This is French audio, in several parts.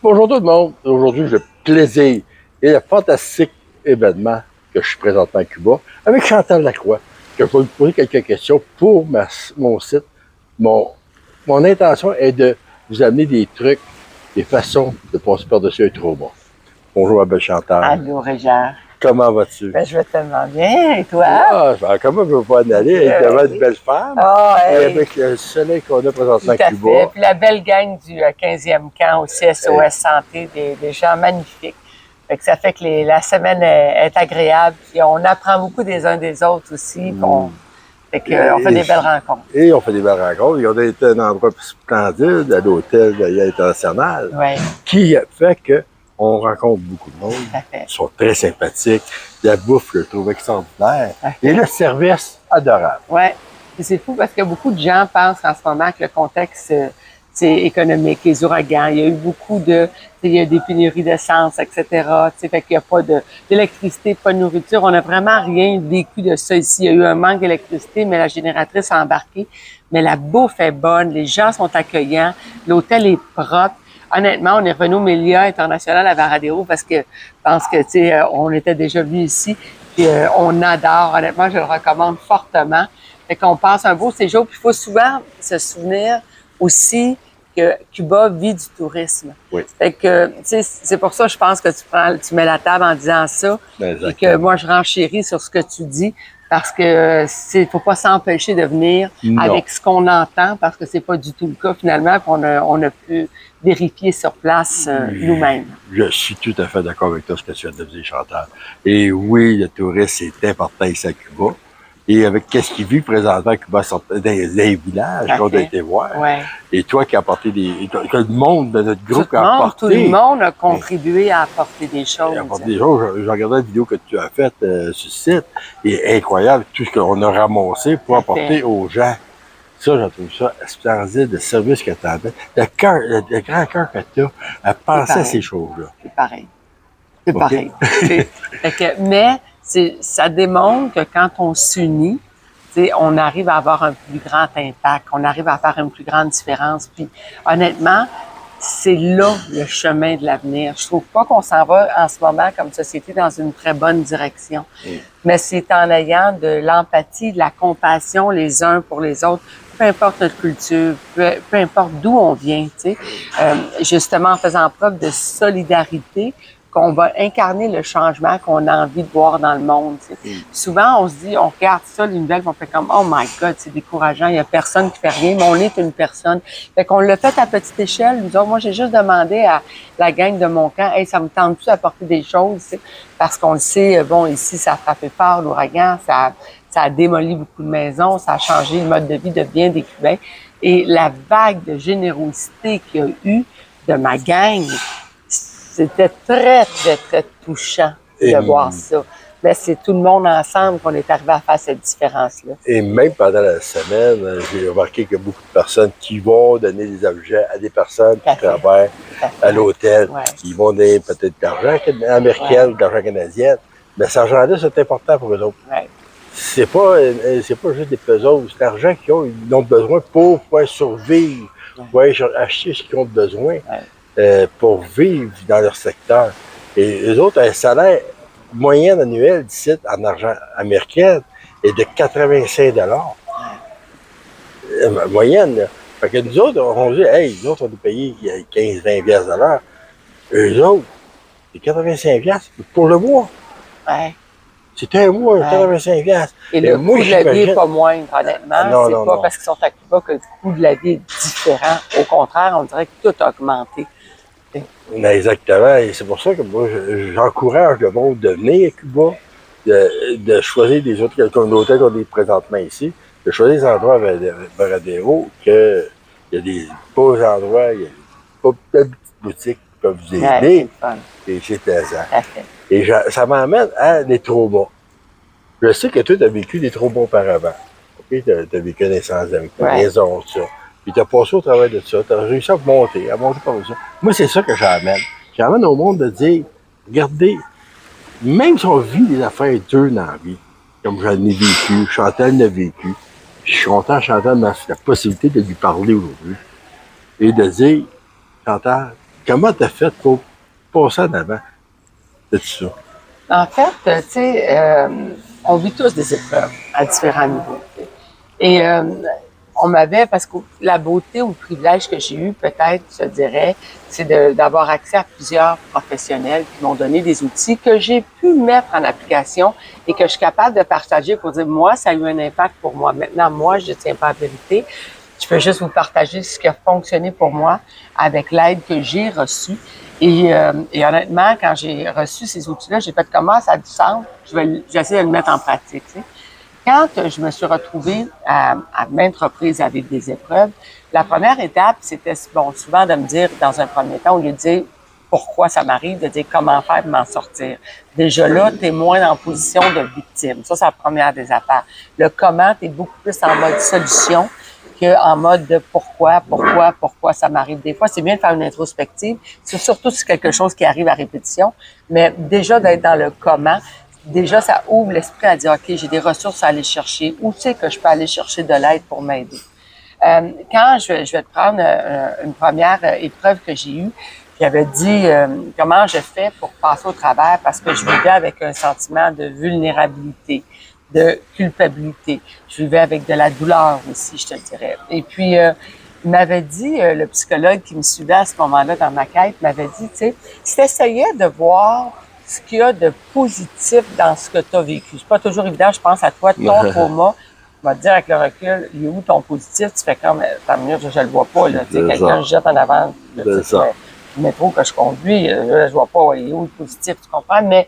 Bonjour tout le monde. Aujourd'hui, j'ai le plaisir et le fantastique événement que je suis présentement à Cuba avec Chantal Lacroix, que je vais lui poser quelques questions pour mon site. Mon intention est de vous amener des trucs, des façons de passer par-dessus un trauma. Bonjour, ma belle Chantal. Allô, Régent. Comment vas-tu? Ben, je vais tellement bien. Et toi? Ah, comment je veux pas en aller avec devant une belle femme et hey. avec le soleil qu'on a présentement à Cuba. Fait. Puis la belle gang du 15e camp au CSOS Santé, des gens magnifiques. Fait que ça fait que la semaine est agréable. Puis on apprend beaucoup des uns des autres aussi. Fait qu'on fait des belles rencontres. Et on fait des belles rencontres. Et on a été à un endroit splendide, à l'hôtel international, qui fait qu'on rencontre beaucoup de monde. Ils sont très sympathiques. La bouffe, je le trouve extraordinaire. Et le service, adorable. Oui. C'est fou parce que beaucoup de gens pensent en ce moment que le contexte économique, les ouragans, il y a eu beaucoup il y a des pénuries d'essence, etc. Fait qu'il n'y a pas d'électricité, pas de nourriture. On n'a vraiment rien vécu de ça ici. Il y a eu un manque d'électricité, mais la génératrice a embarqué. Mais la bouffe est bonne, les gens sont accueillants, l'hôtel est propre. Honnêtement, on est revenu au milieu international à Varadero parce que je pense que, on était déjà venu ici. Puis on adore. Honnêtement, je le recommande fortement. Fait qu'on passe un beau séjour. Puis il faut souvent se souvenir aussi que Cuba vit du tourisme. Oui. Fait que, c'est pour ça, je pense que tu mets la table en disant ça. Exactement. Et que moi, je renchéris sur ce que tu dis. Parce que faut pas s'empêcher de venir avec ce qu'on entend, parce que c'est pas du tout le cas finalement, qu'on a pu vérifier sur place nous-mêmes. Je suis tout à fait d'accord avec toi, ce que tu viens de dire, Chantal. Et oui, le tourisme, c'est important ici à Cuba. Et avec qu'est-ce qu'il vit présentement à Cuba, dans les villages qu'on a été voir. Ouais. Et toi qui as apporté que le monde de notre groupe a apporté. Tout le monde a contribué à apporter des choses. Je regardais la vidéo que tu as faite sur le site. Et incroyable tout ce qu'on a ramassé pour apporter aux gens. Ça, je trouve ça splendide, le service que tu as fait. Le grand cœur que tu as à penser à ces choses-là. C'est pareil. C'est pareil. Mais ça démontre que quand on s'unit, on arrive à avoir un plus grand impact, on arrive à faire une plus grande différence. Puis honnêtement, c'est là le chemin de l'avenir. Je trouve pas qu'on s'en va en ce moment comme société dans une très bonne direction. Mais c'est en ayant de l'empathie, de la compassion les uns pour les autres, peu importe notre culture, peu importe d'où on vient, justement en faisant preuve de solidarité, qu'on va incarner le changement qu'on a envie de voir dans le monde. Souvent, on se dit, on regarde ça, les nouvelles, on fait comme « Oh my God, c'est décourageant, il n'y a personne qui fait rien, mais on est une personne. » Fait qu'on l'a fait à petite échelle. Nous autres, moi, j'ai juste demandé à la gang de mon camp « Hey, ça me tente-tu d'apporter des choses? » Parce qu'on le sait, bon, ici, ça a frappé fort, l'ouragan, ça a démoli beaucoup de maisons, ça a changé le mode de vie de bien des Cubains. Et la vague de générosité qu'il y a eu de ma gang, c'était très, très, très touchant de voir ça. Mais c'est tout le monde ensemble qu'on est arrivé à faire cette différence-là. Et même pendant la semaine, j'ai remarqué qu'il y a beaucoup de personnes qui vont donner des objets à des personnes qui travaillent à l'hôtel, qui vont donner peut-être de l'argent américain ou de l'argent canadien. Mais cet argent-là, c'est important pour eux autres. C'est pas juste des pesos, c'est l'argent qu'ils ont besoin pour pouvoir survivre, pour acheter ce qu'ils ont besoin. Pour vivre dans leur secteur. Et eux autres, un salaire moyen annuel d'ici en argent américain est de 85 moyenne. Là. Fait que nous autres, on dit, hey, nous autres, on est payés 15-20$ de l'heure. Eux autres, c'est 85$ pour le mois. C'est un mois, 85$. Et le coût de la vie n'est pas moindre, honnêtement. C'est pas parce qu'ils sont à Cuba que le coût de la vie est différent. Au contraire, on dirait que tout a augmenté. Exactement. Et c'est pour ça que moi, j'encourage le monde de venir à Cuba, de choisir des autres hôtels qu'on est présentement ici, de choisir des endroits à Varadero, qu'il y a des beaux endroits, il y a pas de petites boutiques qui peuvent vous aider. Et c'est plaisant. Et ça m'amène à des traumas. Je sais que toi, tu as vécu des traumas auparavant. Okay? Tu as vécu naissance avec ta maison, tout ça. Puis tu as passé au travail de ça, tu as réussi à monter comme ça. Moi, c'est ça que j'amène. J'amène au monde de dire, regardez, même si on vit des affaires dures dans la vie, comme j'en ai vécu, Chantal l'a vécu, je suis content, Chantal, la possibilité de lui parler aujourd'hui et de dire, Chantal, comment tu as fait pour passer en avant de tout ça? En fait, tu sais, on vit tous des épreuves à différents niveaux. T'sais. Et on m'avait, parce que la beauté ou le privilège que j'ai eu, peut-être, je dirais, c'est d'avoir accès à plusieurs professionnels qui m'ont donné des outils que j'ai pu mettre en application et que je suis capable de partager pour dire, moi, ça a eu un impact pour moi. Maintenant, moi, je ne tiens pas à la vérité. Je peux juste vous partager ce qui a fonctionné pour moi avec l'aide que j'ai reçue. Et honnêtement, quand j'ai reçu ces outils-là, j'ai fait comment ça a du sens. J'essaie de le mettre en pratique. Tu sais. Quand je me suis retrouvée à maintes reprises avec des épreuves, la première étape, c'était bon, souvent de me dire, dans un premier temps, au lieu de dire pourquoi ça m'arrive, de dire comment faire pour m'en sortir. Déjà là, tu es moins en position de victime. Ça, c'est la première des affaires. Le comment, tu es beaucoup plus en mode solution qu'en mode de pourquoi ça m'arrive. Des fois, c'est bien de faire une introspective, c'est surtout si c'est quelque chose qui arrive à répétition, mais déjà d'être dans le comment, déjà, ça ouvre l'esprit à dire, OK, j'ai des ressources à aller chercher. Où c'est que je peux aller chercher de l'aide pour m'aider? Quand je vais te prendre une première épreuve que j'ai eue, j'avais dit comment je fais pour passer au travers parce que je vivais avec un sentiment de vulnérabilité, de culpabilité. Je vivais avec de la douleur aussi, je te dirais. Et puis, il m'avait dit, le psychologue qui me suivait à ce moment-là dans ma quête, m'avait dit, tu sais, si tu essayais de voir ce qu'il y a de positif dans ce que tu as vécu. C'est pas toujours évident, je pense à toi, ton trauma. Je vais te dire avec le recul, il est où ton positif? Tu fais comme, tant mieux, je le vois pas, là. Tu sais, quelqu'un se jette en avant le métro que je conduis, là, je vois pas, ouais, il est où le positif, tu comprends? Mais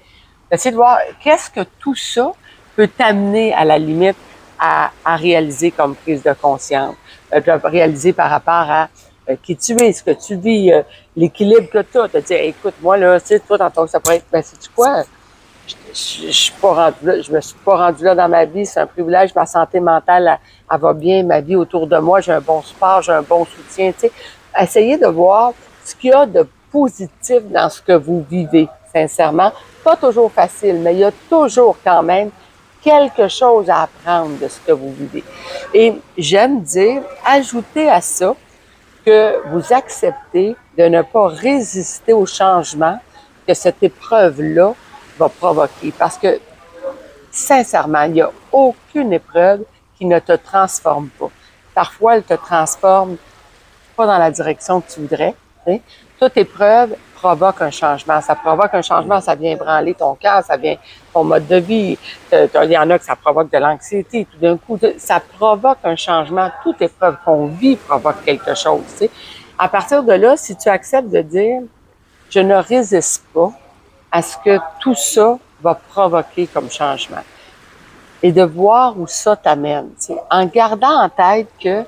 essayer de voir qu'est-ce que tout ça peut t'amener à la limite à réaliser comme prise de conscience, réaliser par rapport à qui tu es, ce que tu vis, l'équilibre que tu as. Te dire, écoute, moi, là, tu sais, toi, dans ton, ça pourrait être, ben, sais-tu quoi? Je suis pas rendu là, je me suis pas rendu là dans ma vie, c'est un privilège, ma santé mentale, elle va bien, ma vie autour de moi, j'ai un bon support, j'ai un bon soutien, tu sais. Essayez de voir ce qu'il y a de positif dans ce que vous vivez, sincèrement. Pas toujours facile, mais il y a toujours quand même quelque chose à apprendre de ce que vous vivez. Et j'aime dire, ajoutez à ça que vous acceptez de ne pas résister au changement que cette épreuve-là va provoquer. Parce que, sincèrement, il n'y a aucune épreuve qui ne te transforme pas. Parfois, elle te transforme pas dans la direction que tu voudrais. T'sais. Toute épreuve provoque un changement. Ça provoque un changement, ça vient branler ton cœur, ça vient ton mode de vie. Il y en a que ça provoque de l'anxiété. Tout d'un coup, ça provoque un changement. Toute épreuve qu'on vit provoque quelque chose. T'sais. À partir de là, si tu acceptes de dire « je ne résiste pas à ce que tout ça va provoquer comme changement » et de voir où ça t'amène, en gardant en tête que,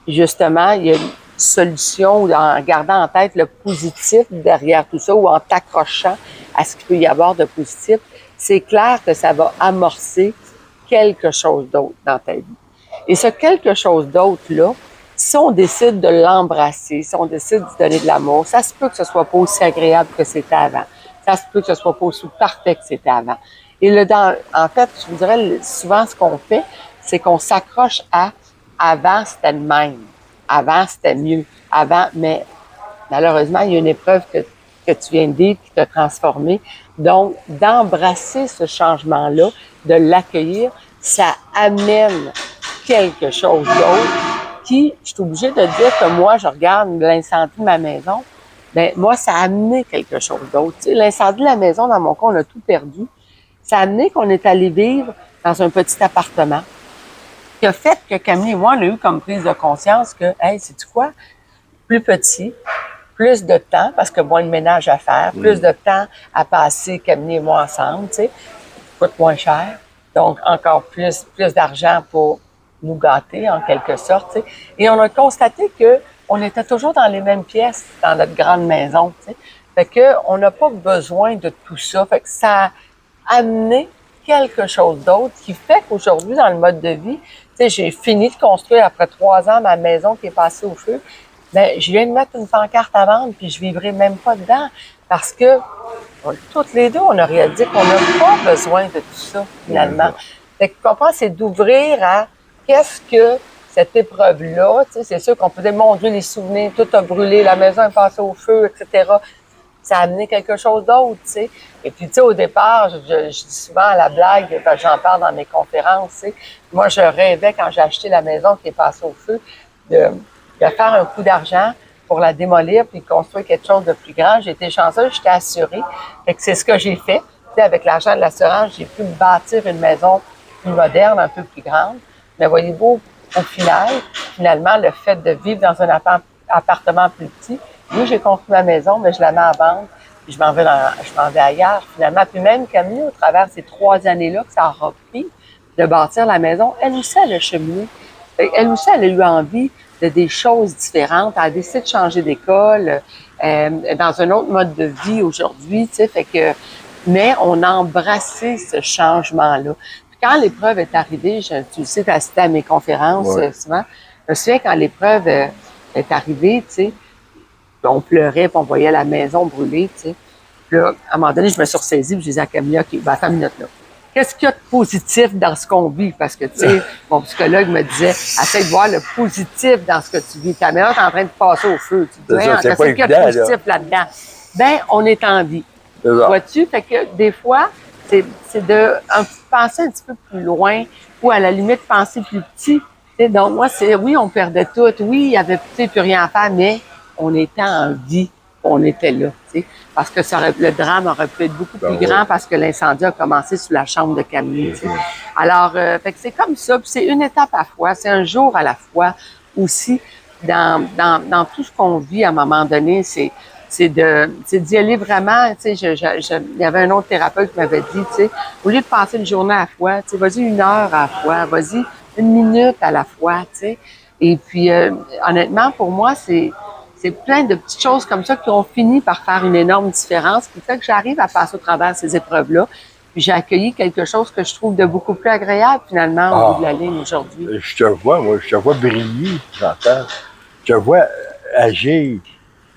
justement, il y a une solution, ou en gardant en tête le positif derrière tout ça, ou en t'accrochant à ce qu'il peut y avoir de positif, c'est clair que ça va amorcer quelque chose d'autre dans ta vie. Et ce quelque chose d'autre-là, si on décide de l'embrasser, si on décide de donner de l'amour, ça se peut que ce soit pas aussi agréable que c'était avant. Ça se peut que ce soit pas aussi parfait que c'était avant. Et en fait, je vous dirais, souvent, ce qu'on fait, c'est qu'on s'accroche à avant, c'était le même. Avant, c'était mieux. Avant, mais malheureusement, il y a une épreuve que tu viens de vivre qui t'a transformé. Donc, d'embrasser ce changement-là, de l'accueillir, ça amène quelque chose d'autre qui, je suis obligée de dire que moi, je regarde l'incendie de ma maison, bien, moi, ça a amené quelque chose d'autre. Tu sais, l'incendie de la maison, dans mon cas, on a tout perdu. Ça a amené qu'on est allé vivre dans un petit appartement qui a fait que Camille et moi, on a eu comme prise de conscience que, hey, sais-tu quoi? Plus petit, plus de temps, parce que moins de ménage à faire, plus de temps à passer Camille et moi ensemble, tu sais, coûte moins cher. Donc, encore plus d'argent pour nous gâter, en quelque sorte, tu sais. Et on a constaté que on était toujours dans les mêmes pièces dans notre grande maison, tu sais. Fait que on n'a pas besoin de tout ça. Fait que ça a amené quelque chose d'autre qui fait qu'aujourd'hui, dans le mode de vie, tu sais, j'ai fini de construire après 3 ans ma maison qui est passée au feu. Bien, je viens de mettre une pancarte à vendre puis je vivrai même pas dedans parce que toutes les deux, on a réalisé qu'on n'a pas besoin de tout ça, finalement. Fait que, tu comprends, c'est d'ouvrir à qu'est-ce que cette épreuve-là, c'est sûr qu'on peut montrer les souvenirs, tout a brûlé, la maison est passée au feu, etc. Ça a amené quelque chose d'autre, tu sais. Et puis, tu sais, au départ, je dis souvent à la blague, parce que j'en parle dans mes conférences, tu sais, moi, je rêvais, quand j'ai acheté la maison qui est passée au feu, de faire un coup d'argent pour la démolir puis construire quelque chose de plus grand. J'ai été chanceuse, j'étais assurée. Fait que c'est ce que j'ai fait. Tu sais, avec l'argent de l'assurance, j'ai pu me bâtir une maison plus moderne, un peu plus grande. Mais voyez-vous, au final, finalement, le fait de vivre dans un appartement plus petit, oui, j'ai construit ma maison, mais je la mets à vendre, puis je m'en vais ailleurs, finalement. Puis même Camille, au travers de ces 3 années-là que ça aura pris de bâtir la maison, elle aussi, elle a cheminé. Elle aussi, elle a eu envie de des choses différentes. Elle a décidé de changer d'école, dans un autre mode de vie aujourd'hui, tu sais, fait que, mais on a embrassé ce changement-là. Puis quand l'épreuve est arrivée, tu le sais, tu as assisté à mes conférences souvent, je me souviens quand l'épreuve est arrivée, tu sais, on pleurait, puis on voyait la maison brûler, tu sais. Puis là, à un moment donné, je me suis ressaisie, puis je disais à Camilla, OK, ben, attends une minute, là. Qu'est-ce qu'il y a de positif dans ce qu'on vit? Parce que, tu sais, mon psychologue me disait, essaie de voir le positif dans ce que tu vis. Ta maison est en train de passer au feu. Tu te dis, qu'est-ce qu'il y a de positif là-dedans? Ben, on est en vie. Vois-tu? Fait que des fois, c'est de penser un petit peu plus loin ou à la limite penser plus petit. T'sais, donc, moi, oui, on perdait tout. Oui, il y avait plus rien à faire, mais on était en vie. On était là, tu sais. Parce que le drame aurait pu être beaucoup plus grand parce que l'incendie a commencé sous la chambre de Camille, tu sais. Alors, fait que c'est comme ça. Puis c'est une étape à la fois. C'est un jour à la fois aussi. Dans tout ce qu'on vit à un moment donné, c'est d'y aller vraiment, tu sais, il y avait un autre thérapeute qui m'avait dit, tu sais, au lieu de passer une journée à la fois, tu sais, vas-y 1 heure à la fois, vas-y 1 minute à la fois, tu sais. Et puis, honnêtement, pour moi, c'est plein de petites choses comme ça qui ont fini par faire une énorme différence, qui fait que j'arrive à passer au travers de ces épreuves-là. Puis j'ai accueilli quelque chose que je trouve de beaucoup plus agréable, finalement, au bout de la ligne aujourd'hui. Je te vois, moi, je te vois briller, j'entends. Je te vois agir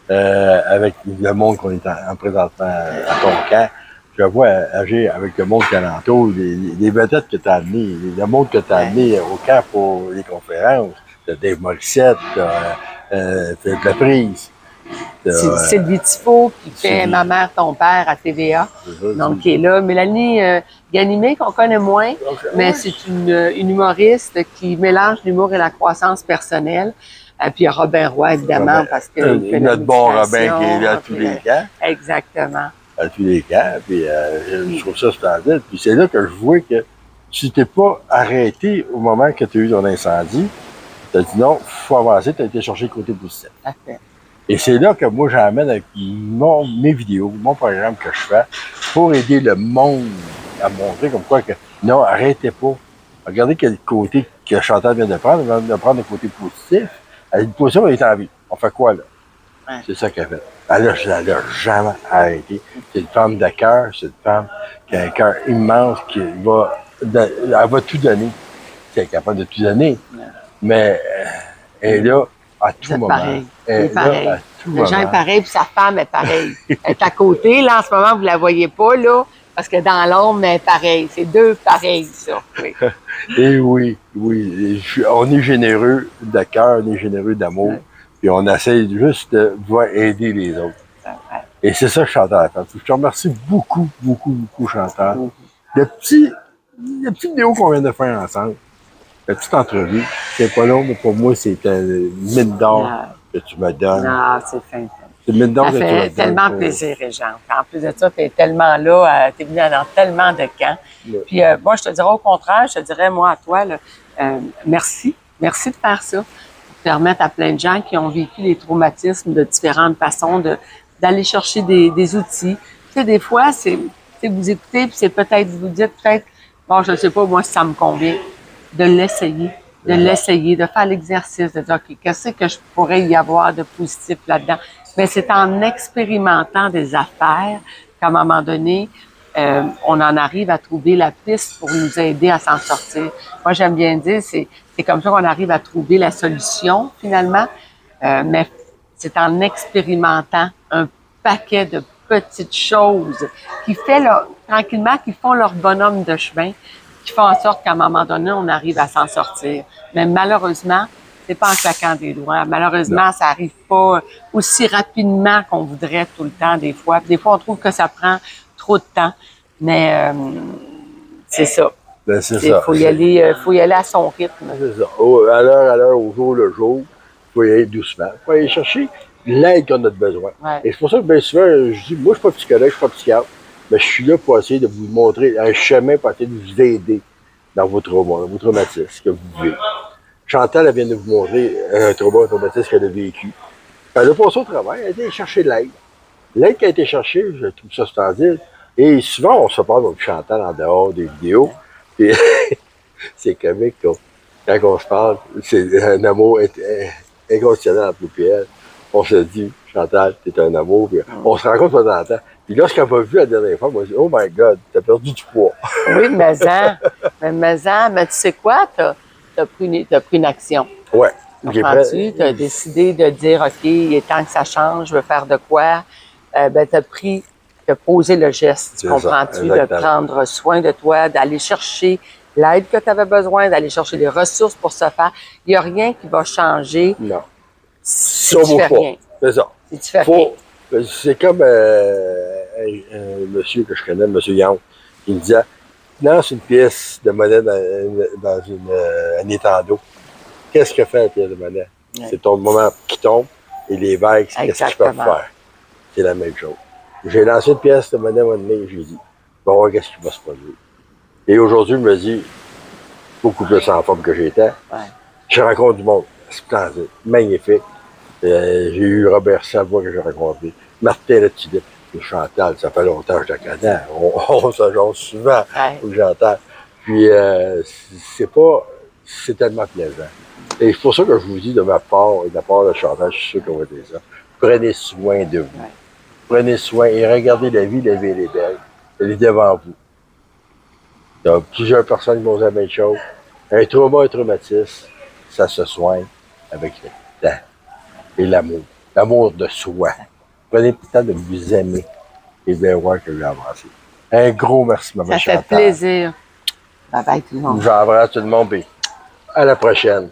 avec le monde qu'on est en présentement à ton camp. Je vois agir avec le monde qui alentour, les vedettes que tu as amenées, le monde que tu as amené au camp pour les conférences. T'as Dave Morissette, Philippe Laprise. Sylvie Tifo, qui fait Ma mère, ton père à TVA, donc qui est là. Mélanie Ganimé, qu'on connaît moins, mais c'est une humoriste qui mélange l'humour et la croissance personnelle. Puis il y a Robin Roy, évidemment, parce que... Notre bon Robin qui est là à tous les camps. Exactement. À tous les camps, puis je trouve ça splendide. Puis c'est là que je vois que tu t'es pas arrêté au moment que tu as eu ton incendie. Tu as dit non, il faut avancer, tu as été chercher le côté positif. Parfait. Et c'est là que moi j'emmène avec mes vidéos, mon programme que je fais, pour aider le monde à montrer comme quoi que non, arrêtez pas. Regardez quel côté que Chantal vient de prendre le côté positif. Elle dit, position, elle est en vie. On fait quoi là? Ouais. C'est ça qu'elle fait. Elle n'a jamais arrêté. C'est une femme de cœur, c'est une femme qui a un cœur immense, elle va tout donner. Elle est capable de tout donner. Ouais. Mais elle est là à tout moment. Pareil. Elle est pareil. Le Jean est pareil, puis sa femme est pareille. Elle est à côté, là, en ce moment, vous la voyez pas, là, parce que dans l'ombre, elle est pareille. C'est deux pareils, ça. Oui. Et oui. On est généreux de cœur, on est généreux d'amour, puis on essaie juste de pouvoir aider les autres. Et c'est ça que Chantal a fait. Je te remercie beaucoup, Chantal. La petite vidéo qu'on vient de faire ensemble, la petite entrevue, c'est pas long, mais pour moi, c'est une mine d'or que tu me donnes. Non, c'est fin. C'est une mine d'or que tu me donnes. Ça fait tellement plaisir, Régent. En plus de ça, tu es tellement là, tu es venu dans tellement de camps. Ouais. Puis moi, je te dirais au contraire, je te dirais, moi, à toi, là, merci. Merci de faire ça. Pour permettre à plein de gens qui ont vécu les traumatismes de différentes façons d'aller chercher des outils. Tu sais, des fois, vous écoutez, puis c'est peut-être, vous dites peut-être, bon, je ne sais pas, moi, si ça me convient. De l'essayer, de faire l'exercice, de dire, OK, qu'est-ce que je pourrais y avoir de positif là-dedans? Mais c'est en expérimentant des affaires qu'à un moment donné, on en arrive à trouver la piste pour nous aider à s'en sortir. Moi, j'aime bien dire, c'est comme ça qu'on arrive à trouver la solution, finalement, mais c'est en expérimentant un paquet de petites choses tranquillement, qui font leur bonhomme de chemin, qui font en sorte qu'à un moment donné, on arrive à s'en sortir. Mais malheureusement, c'est pas en claquant des doigts. Malheureusement, ça arrive pas aussi rapidement qu'on voudrait tout le temps, des fois. Puis des fois, on trouve que ça prend trop de temps. Mais c'est ça. Ben, c'est Il ça. faut y aller à son rythme. C'est ça. À l'heure, au jour le jour, il faut y aller doucement. Il faut aller chercher l'aide qu'on a besoin. Ouais. Et c'est pour ça que bien souvent, je dis, moi, je ne suis pas psychologue, je ne suis pas psychiatre, mais je suis là pour essayer de vous montrer un chemin, pour essayer de vous aider dans vos traumas, dans vos traumatismes que vous vivez. Chantal, elle vient de vous montrer un traumatisme qu'elle a vécu. Elle a passé au travail, elle a été chercher l'aide. L'aide qui a été cherchée, je trouve ça splendide. Et souvent, on se parle avec Chantal en dehors des vidéos. Puis, c'est comique, quand on se parle, c'est un amour inconditionnel entre nous et elle. On se dit, Chantal, t'es un amour. Puis on se rencontre pas dans le temps. Puis lorsqu'elle m'a vu la dernière fois, moi, je dis, oh my God, t'as perdu du poids. Oui, mais tu sais quoi? T'as pris une action. Ouais. Comprends-tu? Tu as décidé de dire, OK, il est temps que ça change, je veux faire de quoi? Tu as posé le geste, comprends-tu? De prendre soin de toi, d'aller chercher l'aide que tu avais besoin, d'aller chercher les ressources pour se faire. Il n'y a rien qui va changer non. si tu fais rien. C'est ça. Si tu fais rien. C'est comme un monsieur que je connais, M. Young, qui me disait, lance une pièce de monnaie dans un étang d'eau. Qu'est-ce que fait la pièce de monnaie? Ouais. C'est ton moment qui tombe et les vagues, qu'est-ce qu'ils peuvent faire? C'est la même chose. J'ai lancé une pièce de monnaie à un moment donné et j'ai dit, on va voir qu'est-ce qui va se produire. Et aujourd'hui, je me dis, beaucoup plus en forme que j'étais. Ouais. Je rencontre du monde splendide, magnifique. J'ai eu Robert Savoie que j'ai rencontré, Martin Letudip, et Chantal, ça fait longtemps que je la connais. On se jase souvent, j'entends. Puis c'est tellement plaisant. Et c'est pour ça que je vous dis de ma part et de la part de Chantal, je suis sûr qu'on va dire ça. Prenez soin de vous. Ouais. Prenez soin et regardez la vie elle est belle. Elle est devant vous. Il y a plusieurs personnes qui vont dire la même chose. Un trauma, un traumatisme, ça se soigne avec le temps et l'amour. L'amour de soi. Prenez le temps de vous aimer et bien voir que vous avancez. Un gros merci, maman Chantal. Ça fait plaisir. Bye bye tout le monde. J'embrasse tout le monde et à la prochaine.